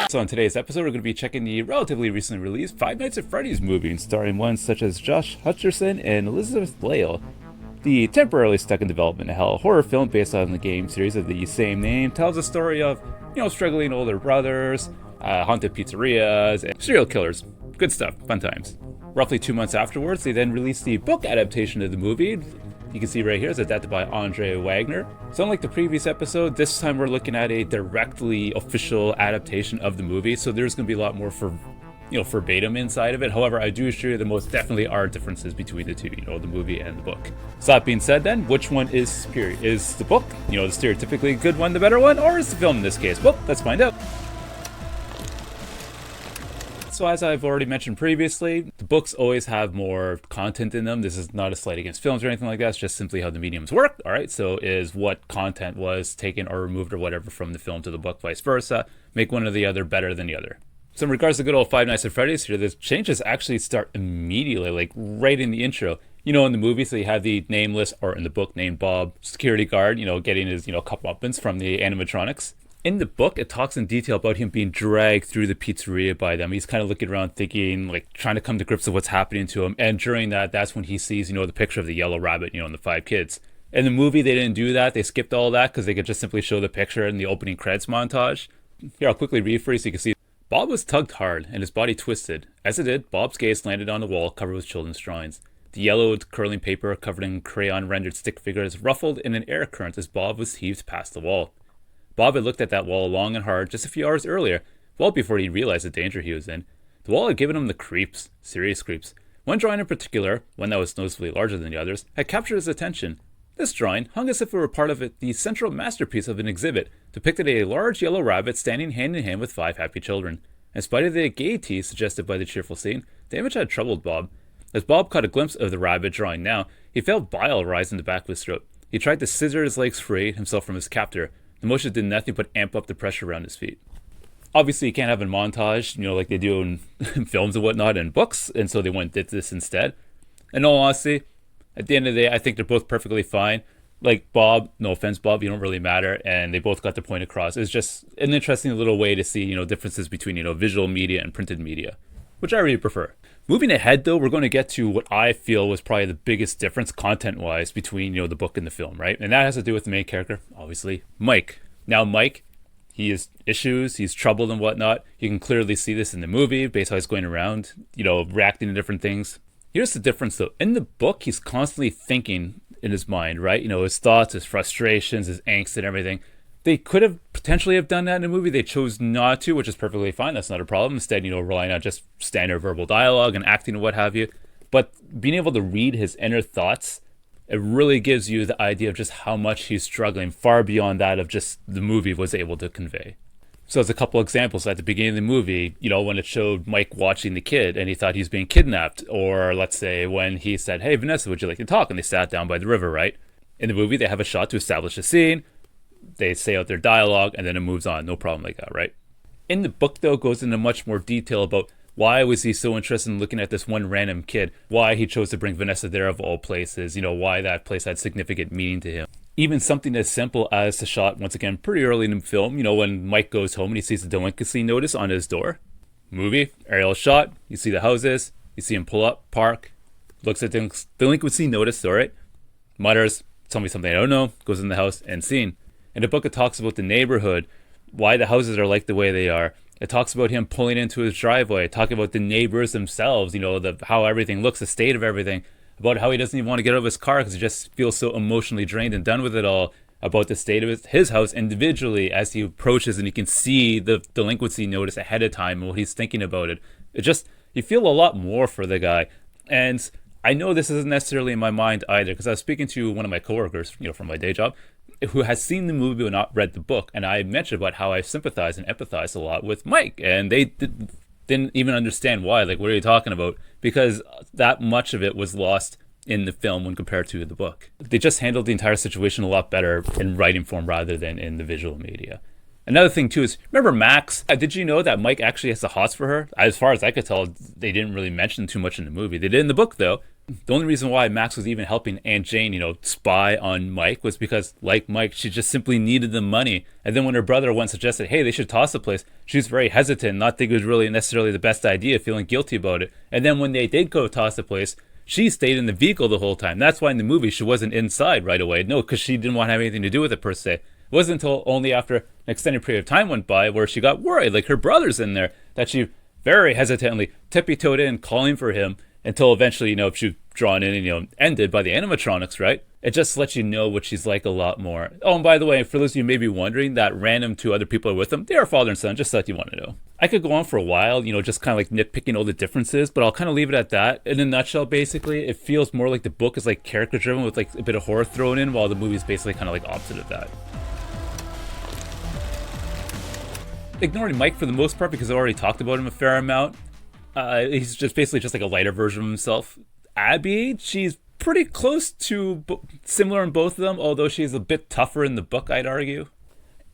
So in today's episode, we're going to be checking the relatively recently released Five Nights at Freddy's movie, starring ones such as Josh Hutcherson and Elizabeth Lale. The temporarily stuck in development hell horror film based on the game series of the same name tells a story of, struggling older brothers, haunted pizzerias, and serial killers. Good stuff, fun times. Roughly 2 months afterwards, they then released the book adaptation of the movie. You can see right here, it's adapted by Andre Wagner. So unlike the previous episode, this time we're looking at a directly official adaptation of the movie, so there's going to be a lot more verbatim inside of it. However, I do assure you there most definitely are differences between the two, the movie and the book. So that being said then, which one is superior? Is the book, the stereotypically good one, the better one, or is the film in this case? Well, let's find out. So as I've already mentioned previously, the books always have more content in them. This is not a slight against films or anything like that. It's just simply how the mediums work. All right, so is what content was taken or removed or whatever from the film to the book, vice versa, make one or the other better than the other. So in regards to good old Five Nights at Freddy's here, the changes actually start immediately, like right in the intro. In the movie, so you have the nameless, or in the book, named Bob, security guard, getting his, comeuppance from the animatronics. In the book, it talks in detail about him being dragged through the pizzeria by them. He's kind of looking around thinking, trying to come to grips with what's happening to him. And during that, that's when he sees, the picture of the yellow rabbit, and the 5 kids. In the movie, they didn't do that. They skipped all that because they could just simply show the picture in the opening credits montage. Here, I'll quickly read for you so you can see. Bob was tugged hard and his body twisted. As it did, Bob's gaze landed on the wall covered with children's drawings. The yellowed, curling paper covered in crayon-rendered stick figures ruffled in an air current as Bob was heaved past the wall. Bob had looked at that wall long and hard just a few hours earlier, well before he realized the danger he was in. The wall had given him the creeps, serious creeps. One drawing in particular, one that was noticeably larger than the others, had captured his attention. This drawing, hung as if it were part of the central masterpiece of an exhibit, depicted a large yellow rabbit standing hand in hand with 5 happy children. In spite of the gaiety suggested by the cheerful scene, the image had troubled Bob. As Bob caught a glimpse of the rabbit drawing now, he felt bile rise in the back of his throat. He tried to scissor his legs free, himself from his captor. The motion did nothing but amp up the pressure around his feet. Obviously, you can't have a montage, like they do in films and whatnot and books, and so they went and did this instead. In all honesty, at the end of the day, I think they're both perfectly fine. Like Bob, no offense, Bob, you don't really matter, and they both got their point across. It's just an interesting little way to see, differences between, visual media and printed media, which I really prefer. Moving ahead, though, we're going to get to what I feel was probably the biggest difference content-wise between, the book and the film, right? And that has to do with the main character, obviously, Mike. Now, Mike, he has issues, he's troubled and whatnot. You can clearly see this in the movie based on how he's going around, reacting to different things. Here's the difference, though. In the book, he's constantly thinking in his mind, right? His thoughts, his frustrations, his angst and everything. They could have potentially have done that in a movie. They chose not to, which is perfectly fine. That's not a problem. Instead, relying on just standard verbal dialogue and acting and what have you. But being able to read his inner thoughts, it really gives you the idea of just how much he's struggling, far beyond that of just the movie was able to convey. So as a couple examples, at the beginning of the movie, when it showed Mike watching the kid and he thought he was being kidnapped, or let's say when he said, "Hey, Vanessa, would you like to talk?" and they sat down by the river, right? In the movie, they have a shot to establish a scene. They say out their dialogue, and then it moves on. No problem like that, right? In the book, though, it goes into much more detail about why was he so interested in looking at this one random kid, why he chose to bring Vanessa there of all places, why that place had significant meaning to him. Even something as simple as the shot, once again, pretty early in the film, when Mike goes home and he sees the delinquency notice on his door. Movie, aerial shot, you see the houses, you see him pull up, park, looks at the delinquency notice, all right, mutters, "Tell me something I don't know," goes in the house, and scene. In the book, it talks about the neighborhood, why the houses are like the way they are. It talks about him pulling into his driveway, talking about the neighbors themselves, how everything looks, the state of everything, about how he doesn't even want to get out of his car because he just feels so emotionally drained and done with it all, about the state of his house individually as he approaches and you can see the delinquency notice ahead of time and what he's thinking about it. It just, you feel a lot more for the guy. And I know this isn't necessarily in my mind either, because I was speaking to one of my coworkers, from my day job, who has seen the movie but not read the book, and I mentioned about how I sympathize and empathize a lot with Mike, and they didn't even understand why. Like, what are you talking about? Because that much of it was lost in the film when compared to the book. They just handled the entire situation a lot better in writing form rather than in the visual media. Another thing too is, remember Max? Did you know that Mike actually has the hots for her? As far as I could tell, they didn't really mention too much in the movie. They did in the book though. The only reason why Max was even helping Aunt Jane, spy on Mike was because, like Mike, she just simply needed the money. And then when her brother once suggested, hey, they should toss the place, she was very hesitant, not thinking it was really necessarily the best idea, feeling guilty about it. And then when they did go toss the place, she stayed in the vehicle the whole time. That's why in the movie she wasn't inside right away. No, because she didn't want to have anything to do with it per se. It wasn't until only after an extended period of time went by where she got worried, like her brother's in there, that she very hesitantly tippy-toed in, calling for him, until eventually, she was drawn in and, ended by the animatronics, right? It just lets you know what she's like a lot more. Oh, and by the way, for those of you who may be wondering, that random two other people are with them, they are father and son, just so that you want to know. I could go on for a while, just kind of like nitpicking all the differences, but I'll kind of leave it at that. In a nutshell, basically, it feels more like the book is like character-driven with like a bit of horror thrown in, while the movie is basically kind of like opposite of that. Ignoring Mike for the most part, because I already talked about him a fair amount. He's just basically just like a lighter version of himself. Abby, she's pretty close to similar in both of them, although she's a bit tougher in the book, I'd argue.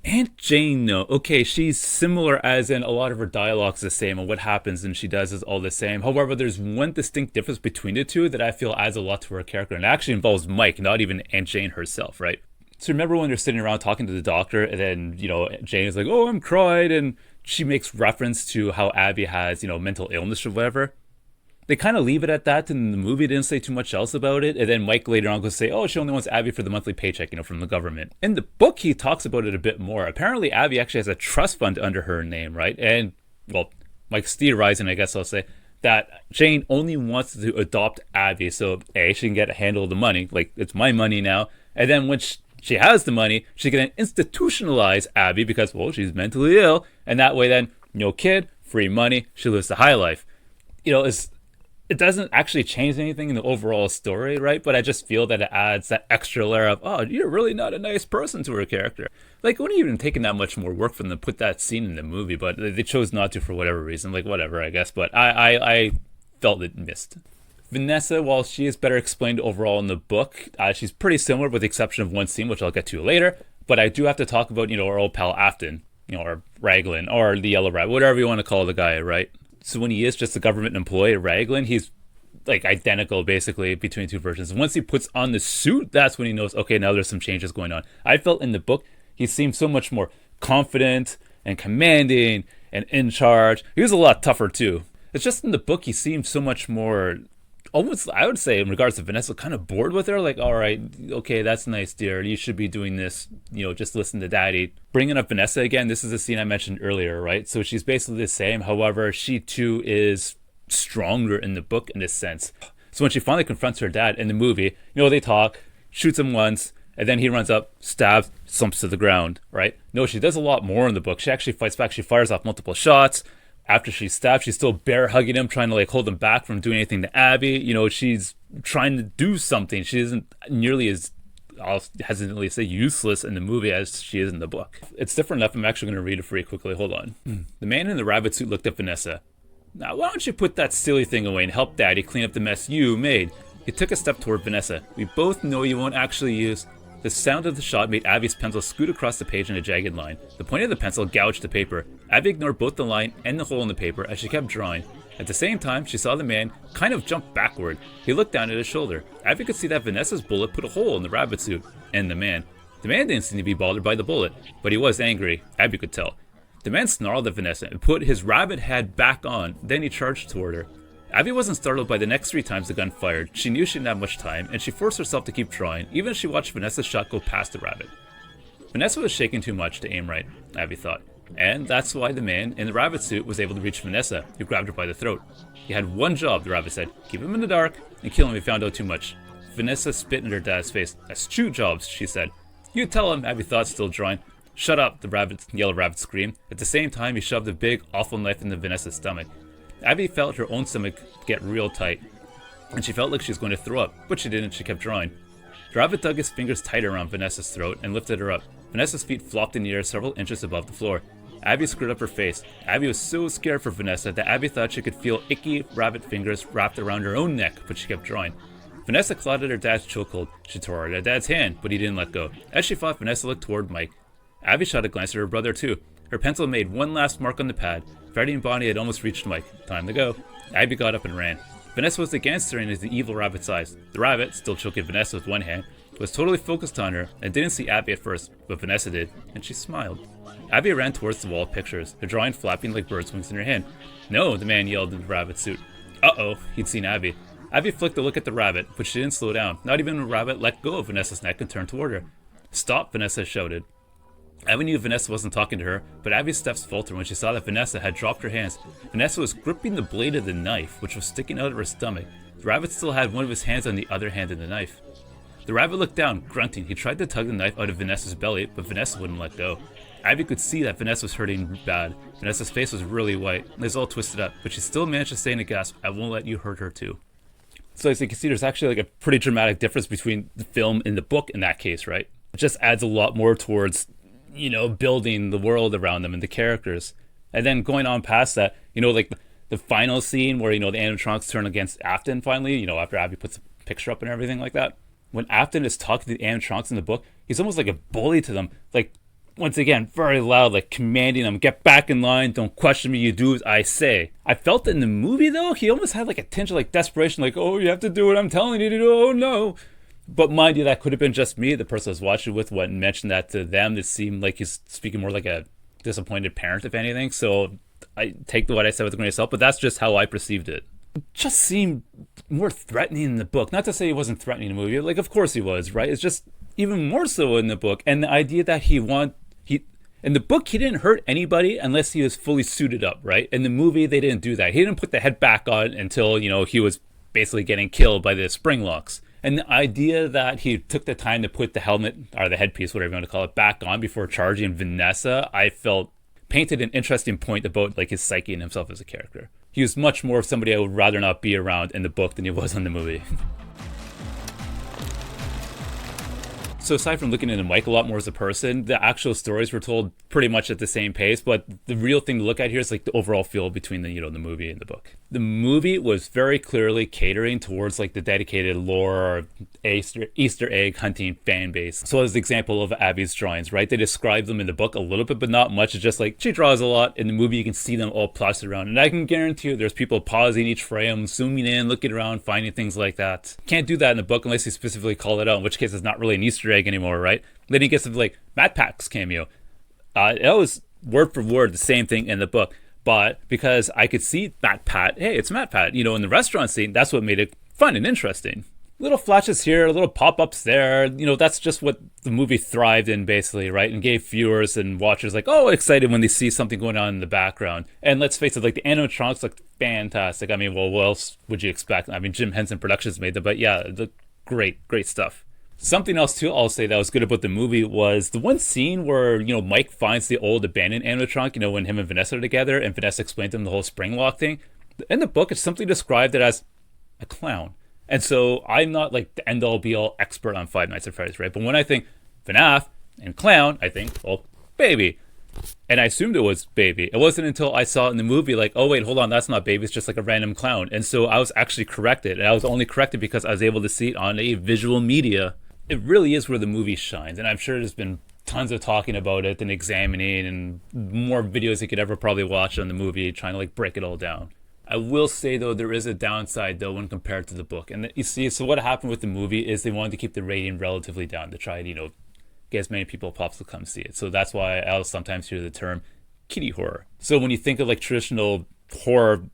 Aunt Jane, no. Okay, she's similar as in a lot of her dialogue's the same, and what happens and she does is all the same. However, there's one distinct difference between the two that I feel adds a lot to her character, and it actually involves Mike, not even Aunt Jane herself, right? So remember when they're sitting around talking to the doctor, and then, Jane is like, oh, I'm cried, and she makes reference to how Abby has, mental illness or whatever. They kind of leave it at that in the movie. They didn't say too much else about it. And then Mike later on goes say, oh, she only wants Abby for the monthly paycheck, from the government. In the book, he talks about it a bit more. Apparently, Abby actually has a trust fund under her name, right? And, well, Mike's theorizing, I guess I'll say, that Jane only wants to adopt Abby. So, A, she can get a handle of the money. Like, it's my money now. And then when she has the money, she can then institutionalize Abby because, well, she's mentally ill. And that way then, no kid, free money, she lives the high life. It doesn't actually change anything in the overall story, right? But I just feel that it adds that extra layer of, oh, you're really not a nice person to her character. Like, it wouldn't even taken that much more work for them to put that scene in the movie, but they chose not to for whatever reason. Like, whatever, I guess. But I felt it missed. Vanessa, while she is better explained overall in the book, she's pretty similar with the exception of one scene, which I'll get to later. But I do have to talk about, our old pal Afton, or Raglan, or the Yellow Rat, whatever you want to call the guy, right? So when he is just a government employee, Raglan, he's like identical basically between two versions. Once he puts on the suit, that's when he knows, okay, now there's some changes going on. I felt in the book, he seemed so much more confident and commanding and in charge. He was a lot tougher too. It's just in the book, he seemed so much more, almost, I would say, in regards to Vanessa, kind of bored with her. Like, all right, okay, that's nice, dear. You should be doing this. Just listen to daddy. Bringing up Vanessa again, this is a scene I mentioned earlier, right? So she's basically the same. However, she too is stronger in the book in this sense. So when she finally confronts her dad in the movie, they talk, shoots him once, and then he runs up, stabs, slumps to the ground, right? No, she does a lot more in the book. She actually fights back. She fires off multiple shots. After she's stabbed, she's still bear hugging him, trying to like hold him back from doing anything to Abby. She's trying to do something. She isn't nearly as, I'll hesitantly say, useless in the movie as she is in the book. It's different enough. I'm actually going to read it for you quickly. Hold on. The man in the rabbit suit looked at Vanessa. Now, why don't you put that silly thing away and help Daddy clean up the mess you made? He took a step toward Vanessa. We both know you won't actually use. The sound of the shot made Abby's pencil scoot across the page in a jagged line. The point of the pencil gouged the paper. Abby ignored both the line and the hole in the paper as she kept drawing. At the same time, she saw the man kind of jump backward. He looked down at his shoulder. Abby could see that Vanessa's bullet put a hole in the rabbit suit and the man. The man didn't seem to be bothered by the bullet, but he was angry. Abby could tell. The man snarled at Vanessa and put his rabbit head back on, then he charged toward her. Abby wasn't startled by the next 3 times the gun fired. She knew she didn't have much time, and she forced herself to keep trying, even as she watched Vanessa's shot go past the rabbit. Vanessa was shaking too much to aim right, Abby thought, and that's why the man in the rabbit suit was able to reach Vanessa, who grabbed her by the throat. He had one job, the rabbit said, keep him in the dark and kill him if he found out too much. Vanessa spit in her dad's face. That's 2 jobs, she said. You tell him, Abby thought, still drawing. Shut up, the yellow rabbit screamed. At the same time, he shoved a big, awful knife into Vanessa's stomach. Abby felt her own stomach get real tight, and she felt like she was going to throw up, but she didn't. She kept drawing. The rabbit dug his fingers tighter around Vanessa's throat and lifted her up. Vanessa's feet flopped in the air several inches above the floor. Abby screwed up her face. Abby was so scared for Vanessa that Abby thought she could feel icky rabbit fingers wrapped around her own neck, but she kept drawing. Vanessa clawed at her dad's chokehold. She tore at her dad's hand, but he didn't let go. As she fought, Vanessa looked toward Mike. Abby shot a glance at her brother too. Her pencil made one last mark on the pad. Freddy and Bonnie had almost reached Mike. Time to go. Abby got up and ran. Vanessa was again staring into the evil rabbit's eyes. The rabbit, still choking Vanessa with one hand, was totally focused on her and didn't see Abby at first, but Vanessa did, and she smiled. Abby ran towards the wall of pictures, her drawing flapping like bird's wings in her hand. "No," the man yelled in the rabbit suit. Uh-oh, he'd seen Abby. Abby flicked a look at the rabbit, but she didn't slow down. Not even when the rabbit let go of Vanessa's neck and turned toward her. "Stop," Vanessa shouted. Abby knew Vanessa wasn't talking to her, but Abby's steps faltered when she saw that Vanessa had dropped her hands. Vanessa was gripping the blade of the knife, which was sticking out of her stomach. The rabbit still had one of his hands on the other hand of the knife. The rabbit looked down, grunting. He tried to tug the knife out of Vanessa's belly, but Vanessa wouldn't let go. Abby could see that Vanessa was hurting bad. Vanessa's face was really white, and it was all twisted up, but she still managed to say in a gasp, "I won't let you hurt her too." So as you can see, there's actually like a pretty dramatic difference between the film and the book in that case, right? It just adds a lot more towards, building the world around them and the characters. And then going on past that, like the final scene where, the animatronics turn against Afton finally, after Abby puts a picture up and everything like that. When Afton is talking to the animatronics in the book, he's almost like a bully to them. Like, once again, very loud, like commanding them, "Get back in line, don't question me, you do as I say." I felt in the movie, though, he almost had like a tinge of like desperation, like, "Oh, you have to do what I'm telling you to do, oh no." But mind you, that could have been just me, the person I was watching with, when mentioned that to them. It seemed like he's speaking more like a disappointed parent, if anything. So I take what I said with a grain of salt, but that's just how I perceived it. It just seemed more threatening in the book. Not to say he wasn't threatening in the movie. Like, of course he was, right? It's just even more so in the book. And the idea that in the book, he didn't hurt anybody unless he was fully suited up, right? In the movie, they didn't do that. He didn't put the head back on until, he was basically getting killed by the spring locks. And the idea that he took the time to put the helmet, or the headpiece, whatever you want to call it, back on before charging Vanessa, I felt painted an interesting point about like his psyche and himself as a character. He was much more of somebody I would rather not be around in the book than he was in the movie. So aside from looking into Mike a lot more as a person, the actual stories were told pretty much at the same pace, but the real thing to look at here is like the overall feel between the movie and the book. The movie was very clearly catering towards like the dedicated lore or Easter egg hunting fan base. So as the example of Abby's drawings, right? They describe them in the book a little bit, but not much. It's just like she draws a lot. In the movie, you can see them all plastered around. And I can guarantee you there's people pausing each frame, zooming in, looking around, finding things like that. Can't do that in the book unless you specifically call it out, in which case it's not really an Easter egg anymore, right? Then he gets to like Matt Pack's cameo. It was word for word the same thing in the book, but because I could see Matt Pat, hey, it's Matt Pat, in the restaurant scene, that's what made it fun and interesting. Little flashes here, little pop-ups there, that's just what the movie thrived in basically, right? And gave viewers and watchers like, oh, excited when they see something going on in the background. And let's face it, like the animatronics look fantastic. I mean, well, what else would you expect? I mean, Jim Henson Productions made them, but yeah, the great stuff. Something else too I'll say that was good about the movie was the one scene where, Mike finds the old abandoned animatronic, when him and Vanessa are together and Vanessa explained to him the whole spring lock thing. In the book, it's simply described it as a clown. And so I'm not like the end all be all expert on Five Nights at Freddy's, right? But when I think FNAF and clown, I think, well, baby. And I assumed it was baby. It wasn't until I saw it in the movie like, oh wait, hold on, that's not baby, it's just like a random clown. And so I was actually corrected. And I was only corrected because I was able to see it on a visual media. It really is where the movie shines. And I'm sure there's been tons of talking about it and examining and more videos you could ever probably watch on the movie trying to like break it all down. I will say though, there is a downside though when compared to the book. And you see, so what happened with the movie is they wanted to keep the rating relatively down to try to, get as many people as possible to come see it. So that's why I'll sometimes hear the term kiddie horror. So when you think of like traditional horror,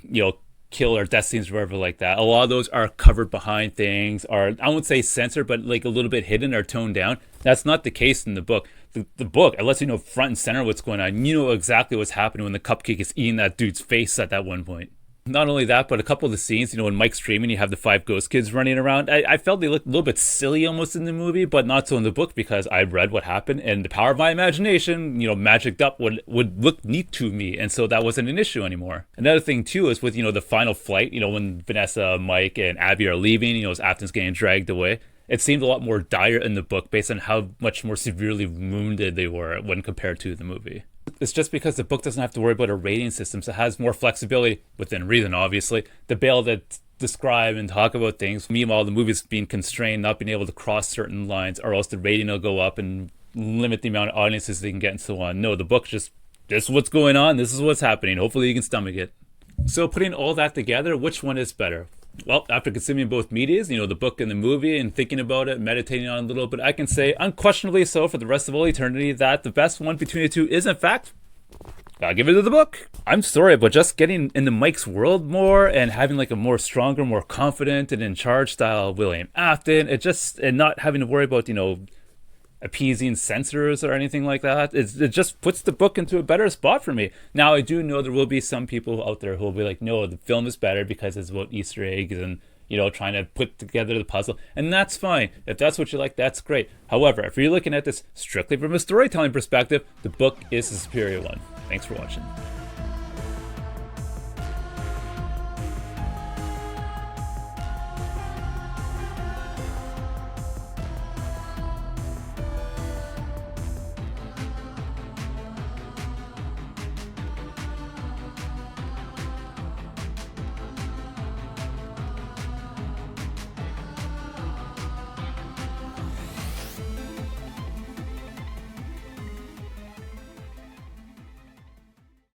kill or death scenes or whatever like that, a lot of those are covered behind things, or I won't say censored, but like a little bit hidden or toned down. That's not the case in the book. The book, it lets you know front and center what's going on. You know exactly what's happening when the cupcake is eating that dude's face at that one point. Not only that, but a couple of the scenes, when Mike's streaming, you have the 5 ghost kids running around. I felt they looked a little bit silly almost in the movie, but not so in the book because I read what happened and the power of my imagination, magicked up would look neat to me. And so that wasn't an issue anymore. Another thing too is with, the final flight, when Vanessa, Mike, and Abby are leaving, as Afton's getting dragged away. It seemed a lot more dire in the book based on how much more severely wounded they were when compared to the movie. It's just because the book doesn't have to worry about a rating system, so it has more flexibility, within reason obviously, to be able to describe and talk about things. Meanwhile, the movie's being constrained, not being able to cross certain lines, or else the rating will go up and limit the amount of audiences they can get and so on. No, the book just, this is what's going on, this is what's happening, hopefully you can stomach it. So putting all that together, which one is better? Well, after consuming both medias, the book and the movie, and thinking about it, meditating on it a little bit, I can say unquestionably so for the rest of all eternity that the best one between the two is, in fact, gotta give it to the book. I'm sorry, but just getting into Mike's world more and having like a more stronger, more confident and in charge style William Afton, and not having to worry about, appeasing censors or anything like that. It just puts the book into a better spot for me. Now, I do know there will be some people out there who will be like, no, the film is better because it's about Easter eggs and, trying to put together the puzzle. And that's fine. If that's what you like, that's great. However, if you're looking at this strictly from a storytelling perspective, the book is the superior one. Thanks for watching.